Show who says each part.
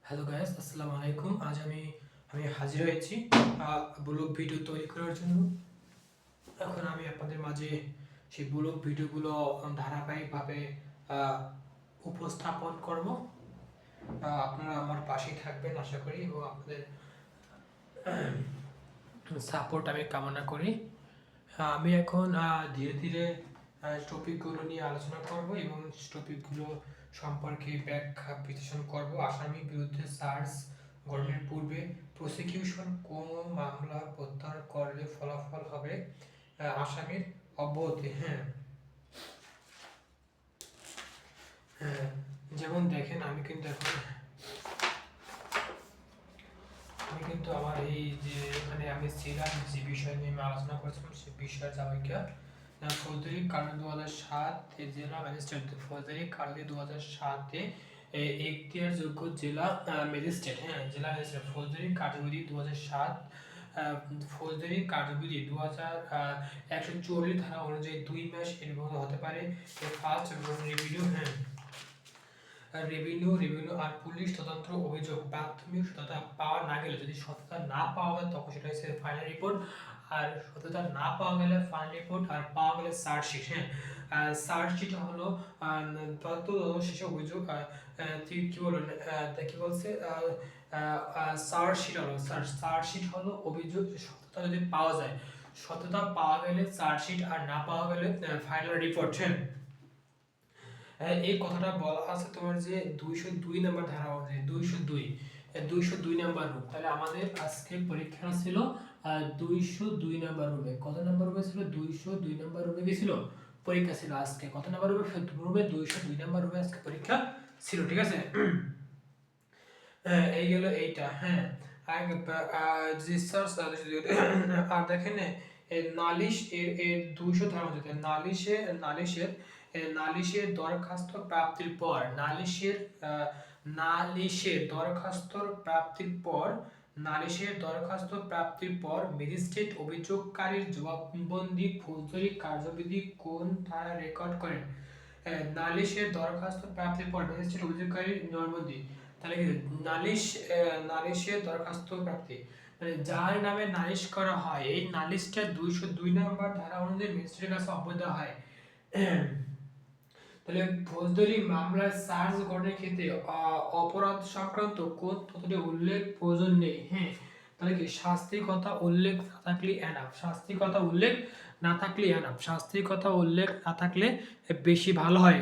Speaker 1: Hello guys, আসসালামু আলাইকুম। আজ আমি হাজির হয়েছি ব্লগ ভিডিও তৈরি করার জন্য। এখন আমি আপনাদের মাঝে সেই ব্লগ ভিডিওগুলো ধারাবাহিকভাবে আহ, উপস্থাপন করব। আপনারা আমার পাশেই থাকবেন আশা করি, এবং আপনাদের সাপোর্ট আমি কামনা করি। আমি এখন ধীরে ধীরে টপিকগুলো নিয়ে আলোচনা করব এবং টপিকগুলো সম্পর্কে ব্যাখ্যা বিশ্লেষণ করব। আসামির বিরুদ্ধে চার্জ গঠনের পূর্বে প্রসিকিউশন কোন মামলা প্রত্যাহার করলে ফলাফল হবে আসামির অব্যাহতি। হ্যাঁ, যেমন দেখেন, আমি কিন্তু আমার এই যে এখানে আমি ছিলাম, যে বিষয় নিয়ে আমি আলোচনা করেছিলাম সেই বিষয়ের যাবতীয় ফৌজদারি কারণ 2007 জেলা ম্যাজিস্ট্রেট, ফৌজদারি কারণে 2007 এখতিয়ারযোগ্য জেলা ম্যাজিস্ট্রেট, জেলা ম্যাজিস্ট্রেট ফৌজদারি কার্যবিধি 2007, ফৌজদারি কার্যবিধি 2140 ধারা অনুযায়ী 2 মাস এর মধ্যে হতে পারে ফার্স্ট রিভিউ। রেভিনিউ আর পুলিশ তদন্ত অভিযোগ প্রাথমিক সততা পাওয়া না গেলে, যদি সততা না পাওয়া যায় তখন সেটা হচ্ছে ফাইনাল রিপোর্ট, আর সততা না পাওয়া গেলে ফাইনাল রিপোর্ট, আর পাওয়া গেলে চার্জশিট। চার্জশিট হলো তদন্ত শেষে অভিযোগ কি বলবেন, কি বলছে, চার্জশিট হলো চার্জশিট হলো অভিযোগ সততা যদি পাওয়া যায়, সততা পাওয়া গেলে চার্জশিট, আর না পাওয়া গেলে ফাইনাল রিপোর্ট। এই কথাটা বলা আছে তোমার যে 202 নম্বর ধারা অনুযায়ী, 202 নম্বর রুল। তাহলে আমাদের আজকে পরীক্ষা ছিল 202 নম্বর রুলে। কত নম্বর রুলে ছিল? 202 নম্বর রুলে গেছিল পরীক্ষা ছিল আজকে। কত নম্বর রুলে? 202 নম্বর রুলে আজকে পরীক্ষা ছিল, ঠিক আছে? এই গেল এইটা। আর দেখেন, নালিশ এর 200 ধারা অনুযায়ী নালিশের দরখাস্ত প্রাপ্তির পর, নালিশের দরখাস্ত প্রাপ্তির পর ম্যাজিস্ট্রেট অভিযোগকারীর জবানবন্দি ফৌজদারি কার্যবিধি কোন ধারায় রেকর্ড করেন? নালিশের দরখাস্ত প্রাপ্তির পর ম্যাজিস্ট্রেট অভিযোগকারীর জবানবন্দি। তাহলে কি নালিশের দরখাস্ত প্রাপ্তি, মানে যার নামে নালিশ করা হয়, এই নালিশটা 202 নম্বর ধারা অনুযায়ী ম্যাজিস্ট্রেটের কাছে অবৈধ হয়। তাহলে ফৌজদারি মামলার চার্জ গঠনের ক্ষেত্রে অপরাধ সংক্রান্ত কোন তথ্যটি উল্লেখ প্রয়োজন নেই। তাহলে কি শাস্তির কথা উল্লেখ না থাকলে এনাফ, শাস্তির কথা উল্লেখ না থাকলে বেশি ভালো হয়।